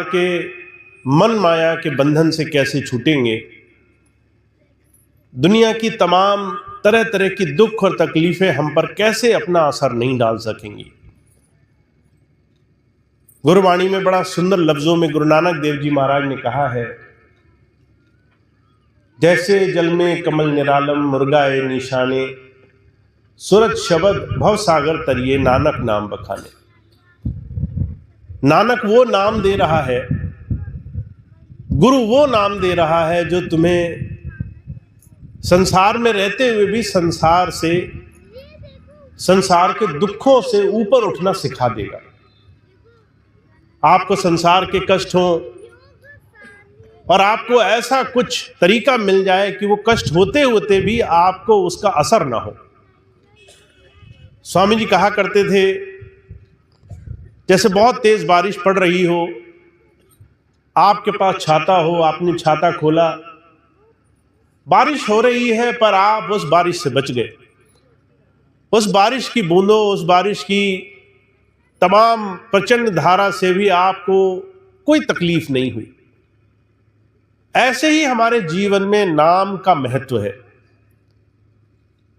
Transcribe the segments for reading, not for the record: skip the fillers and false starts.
के मन माया के बंधन से कैसे छूटेंगे, दुनिया की तमाम तरह तरह की दुख और तकलीफें हम पर कैसे अपना असर नहीं डाल सकेंगी। गुरुवाणी में बड़ा सुंदर लफ्जों में गुरु नानक देव जी महाराज ने कहा है, जैसे जल में कमल निरालम मुर्गाए निशाने, सूरज शब्द भव सागर तरिए नानक नाम बखाने। नानक वो नाम दे रहा है, गुरु वो नाम दे रहा है जो तुम्हें संसार में रहते हुए भी संसार के दुखों से ऊपर उठना सिखा देगा। आपको संसार के कष्ट हो और आपको ऐसा कुछ तरीका मिल जाए कि वो कष्ट होते होते भी आपको उसका असर ना हो। स्वामी जी कहा करते थे, जैसे बहुत तेज बारिश पड़ रही हो, आपके पास छाता हो, आपने छाता खोला, बारिश हो रही है पर आप उस बारिश से बच गए। उस बारिश की बूंदों, उस बारिश की तमाम प्रचंड धारा से भी आपको कोई तकलीफ नहीं हुई। ऐसे ही हमारे जीवन में नाम का महत्व है।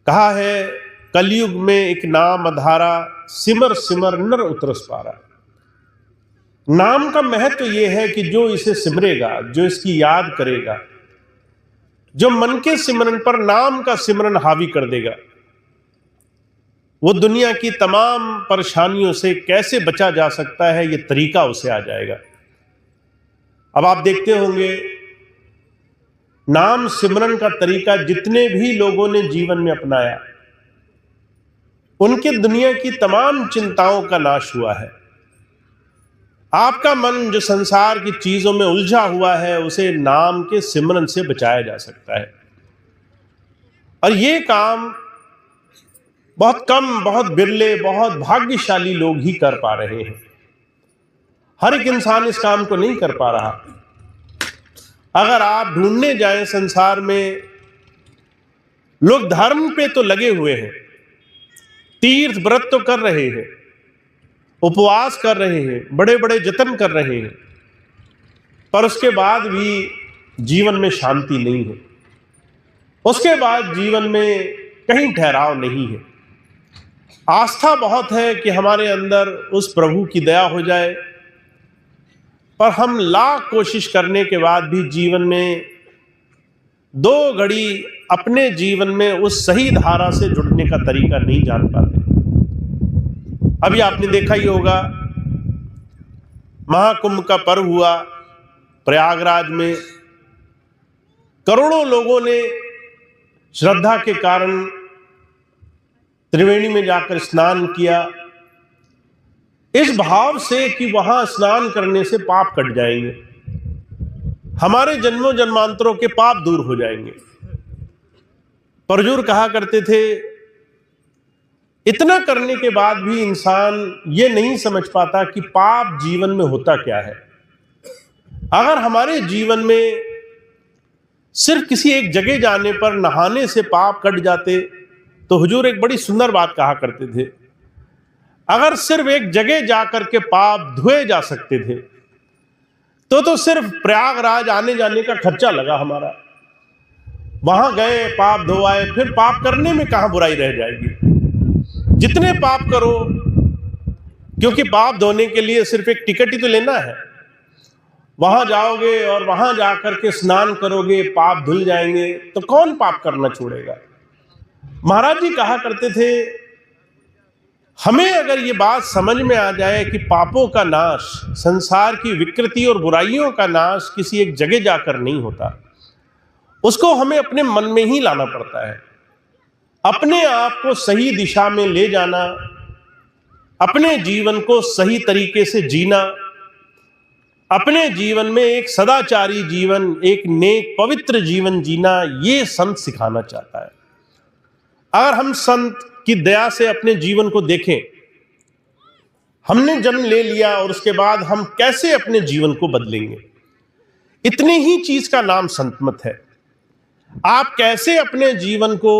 कहा है, कलयुग में एक नाम अधारा, सिमर सिमर नर उतरस पारा। नाम का महत्व यह है कि जो इसे सिमरेगा, जो इसकी याद करेगा, जो मन के सिमरन पर नाम का सिमरन हावी कर देगा, वो दुनिया की तमाम परेशानियों से कैसे बचा जा सकता है, ये तरीका उसे आ जाएगा। अब आप देखते होंगे, नाम सिमरन का तरीका जितने भी लोगों ने जीवन में अपनाया, उनके दुनिया की तमाम चिंताओं का नाश हुआ है। आपका मन जो संसार की चीजों में उलझा हुआ है, उसे नाम के सिमरन से बचाया जा सकता है। और ये काम बहुत कम, बहुत बिरले, बहुत भाग्यशाली लोग ही कर पा रहे हैं। हर एक इंसान इस काम को नहीं कर पा रहा। अगर आप ढूंढने जाएं संसार में, लोग धर्म पे तो लगे हुए हैं, तीर्थ व्रत तो कर रहे हैं, उपवास कर रहे हैं, बड़े बड़े जतन कर रहे हैं, पर उसके बाद भी जीवन में शांति नहीं है। उसके बाद जीवन में कहीं ठहराव नहीं है। आस्था बहुत है कि हमारे अंदर उस प्रभु की दया हो जाए, पर हम लाख कोशिश करने के बाद भी जीवन में 2 घड़ी अपने जीवन में उस सही धारा से जुड़ने का तरीका नहीं जान पाते। अभी आपने देखा ही होगा, महाकुंभ का पर्व हुआ प्रयागराज में, करोड़ों लोगों ने श्रद्धा के कारण त्रिवेणी में जाकर स्नान किया, इस भाव से कि वहां स्नान करने से पाप कट जाएंगे, हमारे जन्मों जन्मांतरों के पाप दूर हो जाएंगे। परजूर कहा करते थे, इतना करने के बाद भी इंसान ये नहीं समझ पाता कि पाप जीवन में होता क्या है। अगर हमारे जीवन में सिर्फ किसी एक जगह जाने पर नहाने से पाप कट जाते, तो हुजूर एक बड़ी सुंदर बात कहा करते थे, अगर सिर्फ एक जगह जाकर के पाप धोए जा सकते थे तो सिर्फ प्रयागराज आने जाने का खर्चा लगा हमारा। वहां गए, पाप धोआए, फिर पाप करने में कहां बुराई रह जाएगी। जितने पाप करो, क्योंकि पाप धोने के लिए सिर्फ एक टिकट ही तो लेना है। वहां जाओगे और वहां जाकर के स्नान करोगे, पाप धुल जाएंगे, तो कौन पाप करना छोड़ेगा। महाराज जी कहा करते थे, हमें अगर ये बात समझ में आ जाए कि पापों का नाश, संसार की विकृति और बुराइयों का नाश किसी एक जगह जाकर नहीं होता, उसको हमें अपने मन में ही लाना पड़ता है। अपने आप को सही दिशा में ले जाना, अपने जीवन को सही तरीके से जीना, अपने जीवन में एक सदाचारी जीवन, एक नेक पवित्र जीवन जीना, ये संत सिखाना चाहता है। अगर हम संत की दया से अपने जीवन को देखें, हमने जन्म ले लिया और उसके बाद हम कैसे अपने जीवन को बदलेंगे, इतनी ही चीज का नाम संत मत है। आप कैसे अपने जीवन को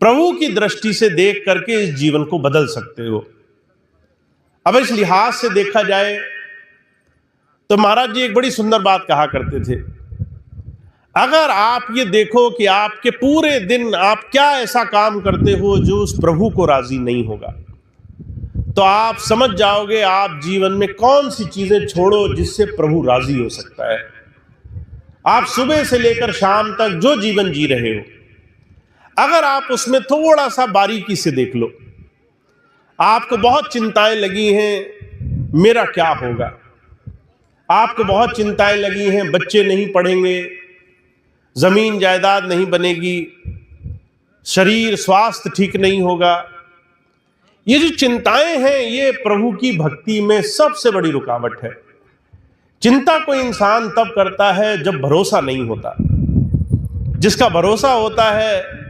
प्रभु की दृष्टि से देख करके इस जीवन को बदल सकते हो। अब इस लिहाज से देखा जाए, तो महाराज जी एक बड़ी सुंदर बात कहा करते थे, अगर आप ये देखो कि आपके पूरे दिन आप क्या ऐसा काम करते हो जो उस प्रभु को राजी नहीं होगा, तो आप समझ जाओगे आप जीवन में कौन सी चीजें छोड़ो जिससे प्रभु राजी हो सकता है। आप सुबह से लेकर शाम तक जो जीवन जी रहे हो, अगर आप उसमें थोड़ा सा बारीकी से देख लो, आपको बहुत चिंताएं लगी हैं मेरा क्या होगा, आपको बहुत चिंताएं लगी हैं बच्चे नहीं पढ़ेंगे, जमीन जायदाद नहीं बनेगी, शरीर स्वास्थ्य ठीक नहीं होगा, ये जो चिंताएं हैं ये प्रभु की भक्ति में सबसे बड़ी रुकावट है। चिंता कोई इंसान तब करता है जब भरोसा नहीं होता। जिसका भरोसा होता है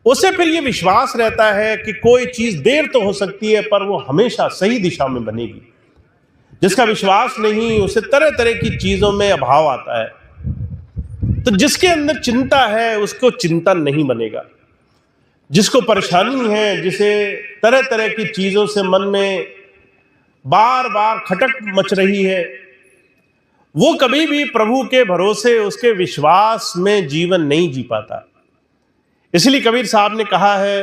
उसे फिर ये विश्वास रहता है कि कोई चीज देर तो हो सकती है पर वो हमेशा सही दिशा में बनेगी। जिसका विश्वास नहीं उसे तरह तरह की चीजों में अभाव आता है। तो जिसके अंदर चिंता है उसको चिंतन नहीं बनेगा। जिसको परेशानी है, जिसे तरह तरह की चीजों से मन में बार बार खटक मच रही है, वो कभी भी प्रभु के भरोसे उसके विश्वास में जीवन नहीं जी पाता। इसलिए कबीर साहब ने कहा है,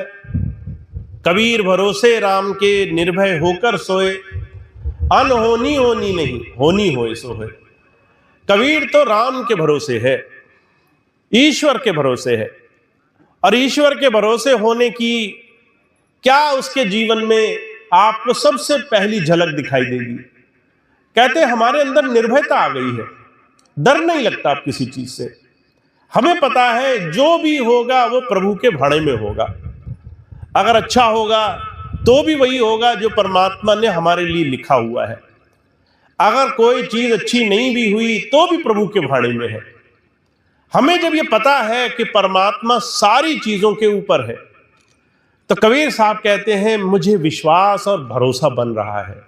कबीर भरोसे राम के निर्भय होकर सोए, अनहोनी होनी नहीं होनी होए सो है। कबीर तो राम के भरोसे है, ईश्वर के भरोसे है, और ईश्वर के भरोसे होने की क्या उसके जीवन में आपको सबसे पहली झलक दिखाई देगी। कहते हमारे अंदर निर्भयता आ गई है, डर नहीं लगता आप किसी चीज से। हमें पता है जो भी होगा वो प्रभु के भाड़े में होगा। अगर अच्छा होगा तो भी वही होगा जो परमात्मा ने हमारे लिए लिखा हुआ है। अगर कोई चीज अच्छी नहीं भी हुई तो भी प्रभु के भाड़े में है। हमें जब ये पता है कि परमात्मा सारी चीजों के ऊपर है, तो कबीर साहब कहते हैं मुझे विश्वास और भरोसा बन रहा है।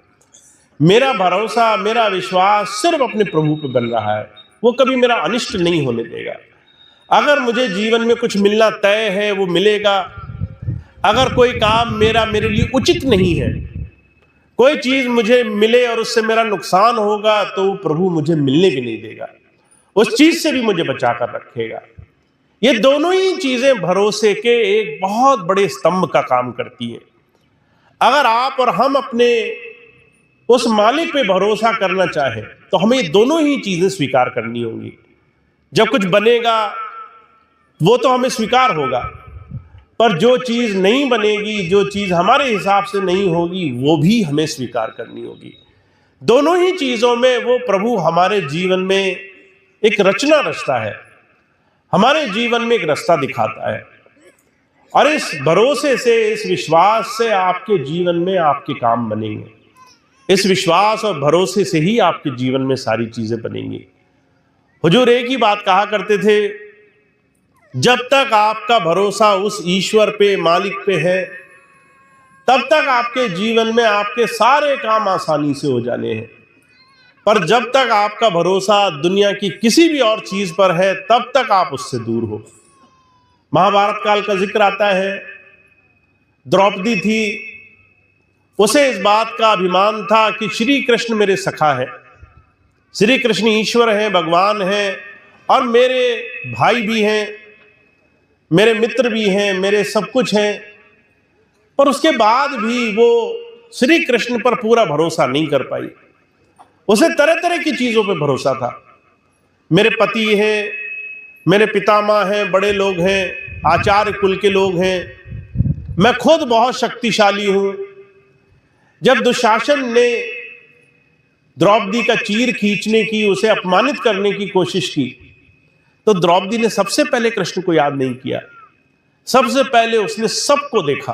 मेरा भरोसा, मेरा विश्वास सिर्फ अपने प्रभु पे बन रहा है। वो कभी मेरा अनिष्ट नहीं होने देगा। अगर मुझे जीवन में कुछ मिलना तय है वो मिलेगा। अगर कोई काम मेरे लिए उचित नहीं है, कोई चीज मुझे मिले और उससे मेरा नुकसान होगा, तो वो प्रभु मुझे मिलने भी नहीं देगा, उस चीज से भी मुझे बचा कर रखेगा। ये दोनों ही चीजें भरोसे के एक बहुत बड़े स्तंभ का काम करती हैं। अगर आप और हम अपने उस मालिक पे भरोसा करना चाहें तो हमें ये दोनों ही चीजें स्वीकार करनी होंगी। जब कुछ बनेगा वो तो हमें स्वीकार होगा, पर जो चीज नहीं बनेगी, जो चीज हमारे हिसाब से नहीं होगी, वो भी हमें स्वीकार करनी होगी। दोनों ही चीजों में वो प्रभु हमारे जीवन में एक रचना रचता है, हमारे जीवन में एक रास्ता दिखाता है। और इस भरोसे से, इस विश्वास से आपके जीवन में आपके काम बनेंगे। इस विश्वास और भरोसे से ही आपके जीवन में सारी चीजें बनेंगी। हुजूर एक ही बात कहा करते थे, जब तक आपका भरोसा उस ईश्वर पे, मालिक पे है, तब तक आपके जीवन में आपके सारे काम आसानी से हो जाने हैं। पर जब तक आपका भरोसा दुनिया की किसी भी और चीज पर है, तब तक आप उससे दूर हो। महाभारत काल का जिक्र आता है, द्रौपदी थी, उसे इस बात का अभिमान था कि श्री कृष्ण मेरे सखा है, श्री कृष्ण ईश्वर हैं, भगवान हैं, और मेरे भाई भी हैं, मेरे मित्र भी हैं, मेरे सब कुछ हैं। पर उसके बाद भी वो श्री कृष्ण पर पूरा भरोसा नहीं कर पाई। उसे तरह तरह की चीजों पर भरोसा था। मेरे पति हैं, मेरे पितामह हैं, बड़े लोग हैं, आचार्य कुल के लोग हैं, मैं खुद बहुत शक्तिशाली हूं। जब दुशासन ने द्रौपदी का चीर खींचने की, उसे अपमानित करने की कोशिश की, तो द्रौपदी ने सबसे पहले कृष्ण को याद नहीं किया। सबसे पहले उसने सबको देखा,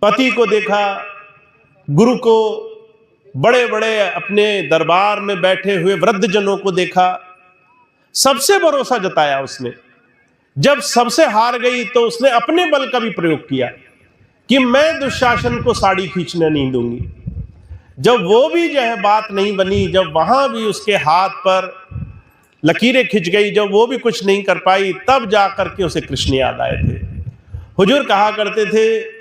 पति को देखा, गुरु को, बड़े बड़े अपने दरबार में बैठे हुए वृद्धजनों को देखा, सबसे भरोसा जताया उसने। जब सबसे हार गई तो उसने अपने बल का भी प्रयोग किया कि मैं दुशासन को साड़ी खींचने नहीं दूंगी। जब वो भी जो है बात नहीं बनी, जब वहां भी उसके हाथ पर लकीरें खिंच गई, जब वो भी कुछ नहीं कर पाई, तब जाकर के उसे कृष्ण याद आए थे। हुजूर कहा करते थे,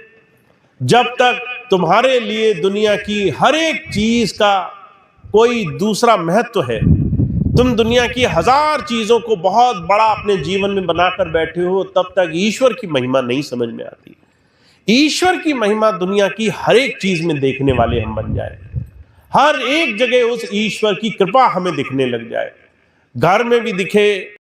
जब तक तुम्हारे लिए दुनिया की हर एक चीज का कोई दूसरा महत्व है। तुम दुनिया की 1000 चीजों को बहुत बड़ा अपने जीवन में बनाकर बैठे हो, तब तक ईश्वर की महिमा नहीं समझ में आती। ईश्वर की महिमा दुनिया की हर एक चीज में देखने वाले हम बन जाए, हर एक जगह उस ईश्वर की कृपा हमें दिखने लग जाए। घर में भी दिखे,